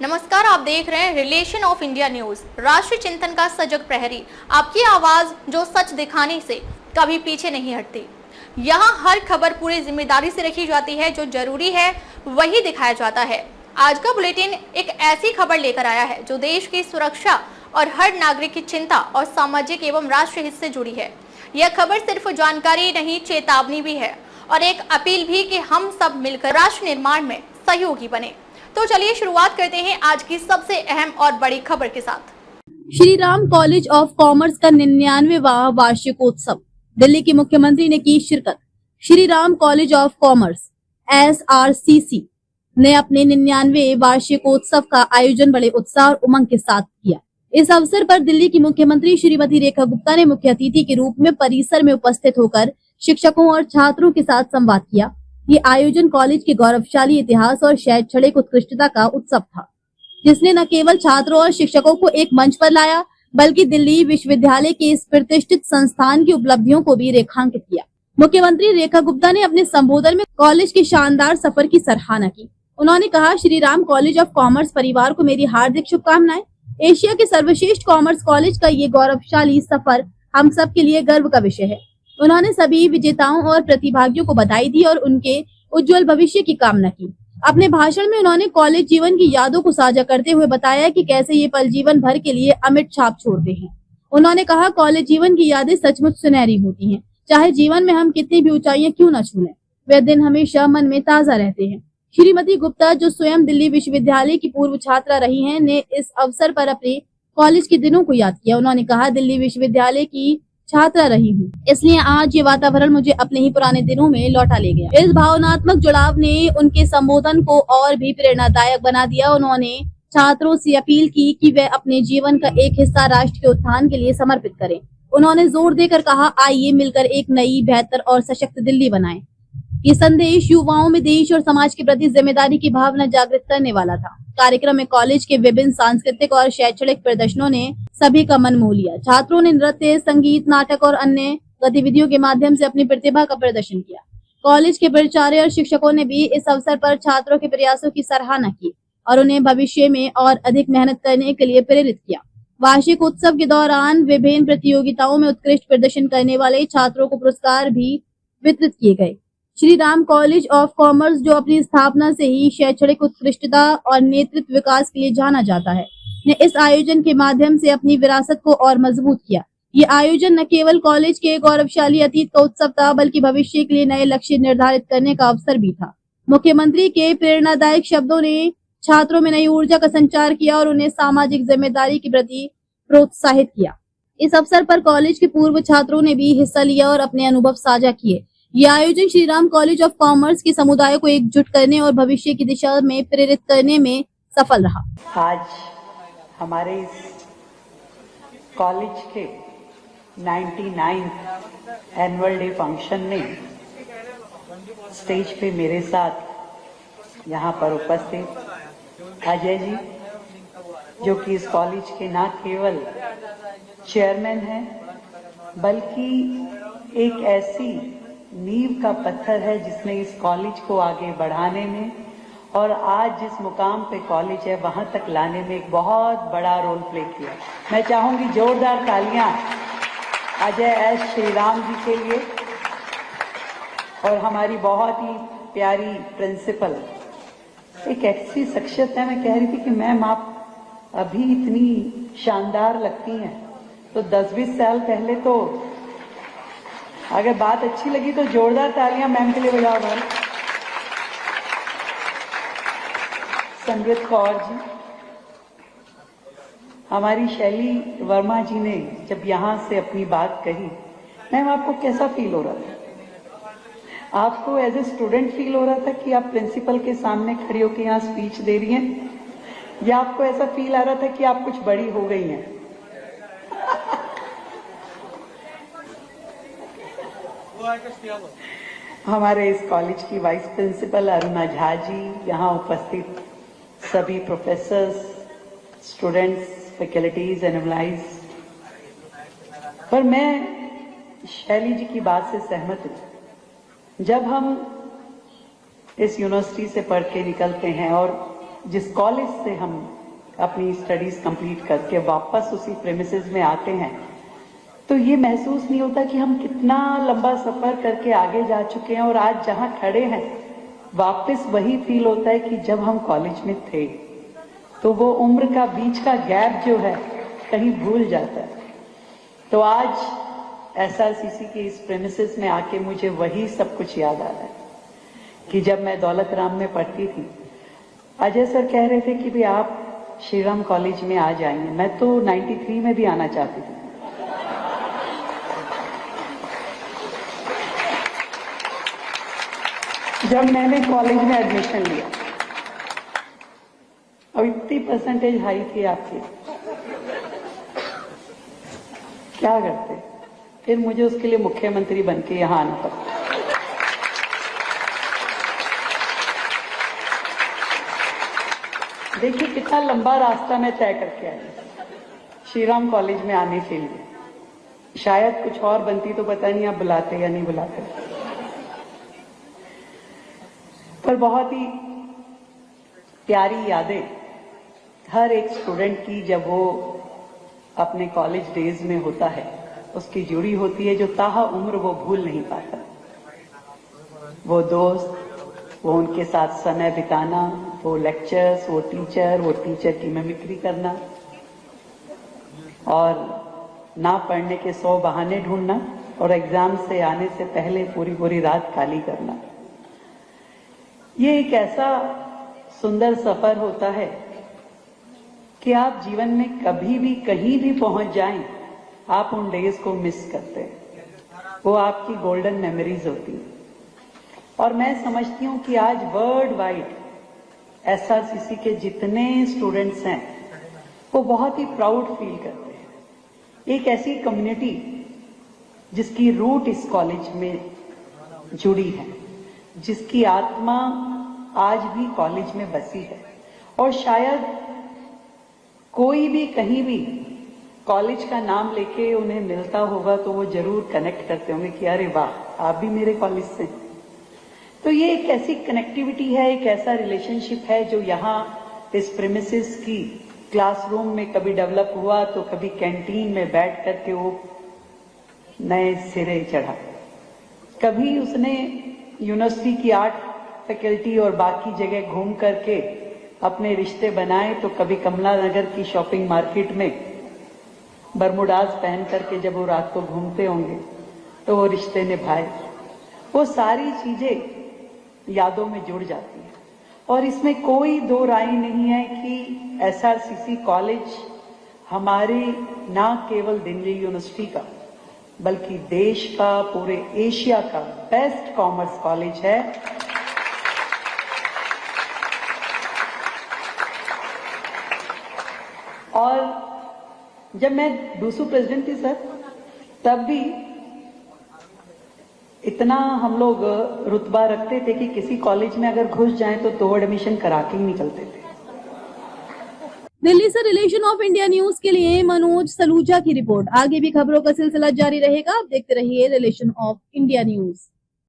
नमस्कार, आप देख रहे हैं रिलेशन ऑफ इंडिया न्यूज, राष्ट्रीय चिंतन का सजग प्रहरी। आपकी आवाज जो सच दिखाने से कभी पीछे नहीं हटती। यहाँ हर खबर पूरी जिम्मेदारी से रखी जाती है, जो जरूरी है वही दिखाया जाता है। आज का बुलेटिन एक ऐसी खबर लेकर आया है जो देश की सुरक्षा और हर नागरिक की चिंता और सामाजिक एवं राष्ट्रीय हित से जुड़ी है। यह खबर सिर्फ जानकारी नहीं, चेतावनी भी है और एक अपील भी कि हम सब मिलकर राष्ट्र निर्माण में सहयोगी बने। तो चलिए शुरुआत करते हैं आज की सबसे अहम और बड़ी खबर के साथ। Shri Ram college of commerce का 99वां वार्षिकोत्सव, दिल्ली के मुख्यमंत्री ने की शिरकत। Shri Ram college of commerce SRCC ने अपने 99वें वार्षिकोत्सव का आयोजन बड़े उत्साह और उमंग के साथ किया। इस अवसर पर दिल्ली की मुख्यमंत्री श्रीमती रेखा गुप्ता ने मुख्य अतिथि के रूप में परिसर में उपस्थित होकर शिक्षकों और छात्रों के साथ संवाद किया। ये आयोजन कॉलेज के गौरवशाली इतिहास और शैक्षणिक उत्कृष्टता का उत्सव था, जिसने न केवल छात्रों और शिक्षकों को एक मंच पर लाया, बल्कि दिल्ली विश्वविद्यालय के इस प्रतिष्ठित संस्थान की उपलब्धियों को भी रेखांकित किया। मुख्यमंत्री रेखा गुप्ता ने अपने संबोधन में कॉलेज के शानदार सफर की सराहना की। उन्होंने कहा, Shri Ram college of commerce परिवार को मेरी हार्दिक शुभकामनाएं। एशिया के सर्वश्रेष्ठ कॉमर्स कॉलेज का ये गौरवशाली सफर हम सब के लिए गर्व का विषय है। उन्होंने सभी विजेताओं और प्रतिभागियों को बधाई दी और उनके उज्जवल भविष्य की कामना की। अपने भाषण में उन्होंने कॉलेज जीवन की यादों को साझा करते हुए बताया कि कैसे ये पल जीवन भर के लिए अमिट छाप छोड़ते हैं। उन्होंने कहा, कॉलेज जीवन की यादें सचमुच सुनहरी होती हैं। चाहे जीवन में हम कितनी भी ऊंचाइयां क्यों न छू लें, वे दिन हमेशा मन में ताजा रहते हैं। श्रीमती गुप्ता, जो स्वयं दिल्ली विश्वविद्यालय की पूर्व छात्रा रही हैं, ने इस अवसर पर अपने कॉलेज के दिनों को याद किया। उन्होंने कहा, दिल्ली विश्वविद्यालय की छात्रा रही हूँ, इसलिए आज ये वातावरण मुझे अपने ही पुराने दिनों में लौटा ले गया। इस भावनात्मक जुड़ाव ने उनके संबोधन को और भी प्रेरणादायक बना दिया। उन्होंने छात्रों से अपील की कि वे अपने जीवन का एक हिस्सा राष्ट्र के उत्थान के लिए समर्पित करें। उन्होंने जोर देकर कहा, आइए मिलकर एक नई, बेहतर और सशक्त दिल्ली बनाएं। ये संदेश युवाओं में देश और समाज के प्रति जिम्मेदारी की भावना जागृत करने वाला था। कार्यक्रम में कॉलेज के विभिन्न सांस्कृतिक और शैक्षणिक प्रदर्शनों ने सभी का मन मोह लिया। छात्रों ने नृत्य, संगीत, नाटक और अन्य गतिविधियों के माध्यम से अपनी प्रतिभा का प्रदर्शन किया। कॉलेज के प्राचार्य और शिक्षकों ने भी इस अवसर पर छात्रों के प्रयासों की सराहना की और उन्हें भविष्य में और अधिक मेहनत करने के लिए प्रेरित किया। वार्षिक उत्सव के दौरान विभिन्न प्रतियोगिताओं में उत्कृष्ट प्रदर्शन करने वाले छात्रों को पुरस्कार भी वितरित किए गए। Shri Ram college of commerce, जो अपनी स्थापना से ही शैक्षणिक उत्कृष्टता और नेतृत्व विकास के लिए जाना जाता है, ने इस आयोजन के माध्यम से अपनी विरासत को और मजबूत किया। ये आयोजन न केवल कॉलेज के गौरवशाली अतीत का उत्सव था, बल्कि भविष्य के लिए नए लक्ष्य निर्धारित करने का अवसर भी था। मुख्यमंत्री के प्रेरणादायक शब्दों ने छात्रों में नई ऊर्जा का संचार किया और उन्हें सामाजिक जिम्मेदारी के प्रति प्रोत्साहित किया। इस अवसर पर कॉलेज के पूर्व छात्रों ने भी हिस्सा लिया और अपने अनुभव साझा किए। यह आयोजन Shri Ram college of commerce के समुदाय को एकजुट करने और भविष्य की दिशा में प्रेरित करने में सफल रहा। आज हमारे इस कॉलेज के 99th एनुअल डे फंक्शन में स्टेज पे मेरे साथ यहाँ पर उपस्थित अजय जी, जो कि इस कॉलेज के न केवल चेयरमैन हैं, बल्कि एक ऐसी नींव का पत्थर है जिसने इस कॉलेज को आगे बढ़ाने में और आज जिस मुकाम पे कॉलेज है वहां तक लाने में एक बहुत बड़ा रोल प्ले किया। मैं चाहूंगी जोरदार तालियां अजय एस श्रीराम जी के लिए। और हमारी बहुत ही प्यारी प्रिंसिपल, एक ऐसी शख्सियत है, मैं कह रही थी कि मैम आप अभी इतनी शानदार लगती हैं, तो 10-20 साल पहले तो अगर बात अच्छी लगी तो जोरदार तालियां मैम के लिए बजाओ भाई। समृत कौर जी, हमारी शैली वर्मा जी ने जब यहां से अपनी बात कही, मैम आपको कैसा फील हो रहा था? आपको एज ए स्टूडेंट फील हो रहा था कि आप प्रिंसिपल के सामने खड़ी होकर यहाँ स्पीच दे रही हैं, या आपको ऐसा फील आ रहा था कि आप कुछ बड़ी हो गई हैं? हमारे इस कॉलेज की वाइस प्रिंसिपल अरुणा झा जी, यहाँ उपस्थित सभी प्रोफेसर्स, स्टूडेंट्स, फैकल्टीज, एनुमलाइज, पर मैं शैली जी की बात से सहमत हूं। जब हम इस यूनिवर्सिटी से पढ़ के निकलते हैं और जिस कॉलेज से हम अपनी स्टडीज कंप्लीट करके वापस उसी प्रेमिसेस में आते हैं, तो ये महसूस नहीं होता कि हम कितना लंबा सफर करके आगे जा चुके हैं और आज जहां खड़े हैं वापस वही फील होता है कि जब हम कॉलेज में थे। तो वो उम्र का बीच का गैप जो है कहीं भूल जाता है। तो आज एसआरसीसी के इस प्रेमिसेस में आके मुझे वही सब कुछ याद आ रहा है कि जब मैं दौलत राम में पढ़ती थी, अजय सर कह रहे थे कि भाई आप श्री राम कॉलेज में आ जाएंगे। मैं तो 93 में भी आना चाहती थी। जब मैंने कॉलेज में एडमिशन लिया और इतनी परसेंटेज हाई थी आपकी, क्या करते? फिर मुझे उसके लिए मुख्यमंत्री बन के यहां आना पड़ा। देखिए कितना लंबा रास्ता मैं तय करके आई श्री राम कॉलेज में आने के लिए। शायद कुछ और बनती तो पता नहीं आप बुलाते या नहीं बुलाते, पर बहुत ही प्यारी यादें हर एक स्टूडेंट की जब वो अपने कॉलेज डेज में होता है उसकी जुड़ी होती है, जो ताहा उम्र वो भूल नहीं पाता। वो दोस्त, वो उनके साथ समय बिताना, वो लेक्चर्स, वो टीचर की मिमिक्री करना और ना पढ़ने के 100 बहाने ढूंढना और एग्जाम से आने से पहले पूरी रात खाली करना। ये एक ऐसा सुंदर सफर होता है कि आप जीवन में कभी भी कहीं भी पहुंच जाएं, आप उन डेज को मिस करते हैं। वो आपकी गोल्डन मेमोरीज होती हैं। और मैं समझती हूं कि आज वर्ल्ड वाइड एसआरसीसी के जितने स्टूडेंट्स हैं वो बहुत ही प्राउड फील करते हैं। एक ऐसी कम्युनिटी जिसकी रूट इस कॉलेज में जुड़ी है, जिसकी आत्मा आज भी कॉलेज में बसी है। और शायद कोई भी कहीं भी कॉलेज का नाम लेके उन्हें मिलता होगा तो वो जरूर कनेक्ट करते होंगे कि अरे वाह आप भी मेरे कॉलेज से। तो ये एक ऐसी कनेक्टिविटी है, एक ऐसा रिलेशनशिप है जो यहाँ इस प्रेमिसेस की क्लासरूम में कभी डेवलप हुआ तो कभी कैंटीन में बैठ करके वो नए सिरे चढ़ा। कभी उसने यूनिवर्सिटी की आर्ट फैकल्टी और बाकी जगह घूम करके अपने रिश्ते बनाए, तो कभी कमला नगर की शॉपिंग मार्केट में बरमुडाज पहन करके जब वो रात को घूमते होंगे तो वो रिश्ते निभाए। वो सारी चीजें यादों में जुड़ जाती है। और इसमें कोई दो राय नहीं है कि एसआरसीसी कॉलेज हमारे ना केवल दिल्ली यूनिवर्सिटी का बल्कि देश का, पूरे एशिया का बेस्ट कॉमर्स कॉलेज है। और जब मैं दूसू प्रेसिडेंट थी सर, तब भी इतना हम लोग रुतबा रखते थे कि किसी कॉलेज में अगर घुस जाएं तो 2 एडमिशन करा के ही निकलते थे। दिल्ली से रिलेशन ऑफ इंडिया न्यूज के लिए मनोज सलूजा की रिपोर्ट। आगे भी खबरों का सिलसिला जारी रहेगा। आप देखते रहिए रिलेशन ऑफ इंडिया न्यूज।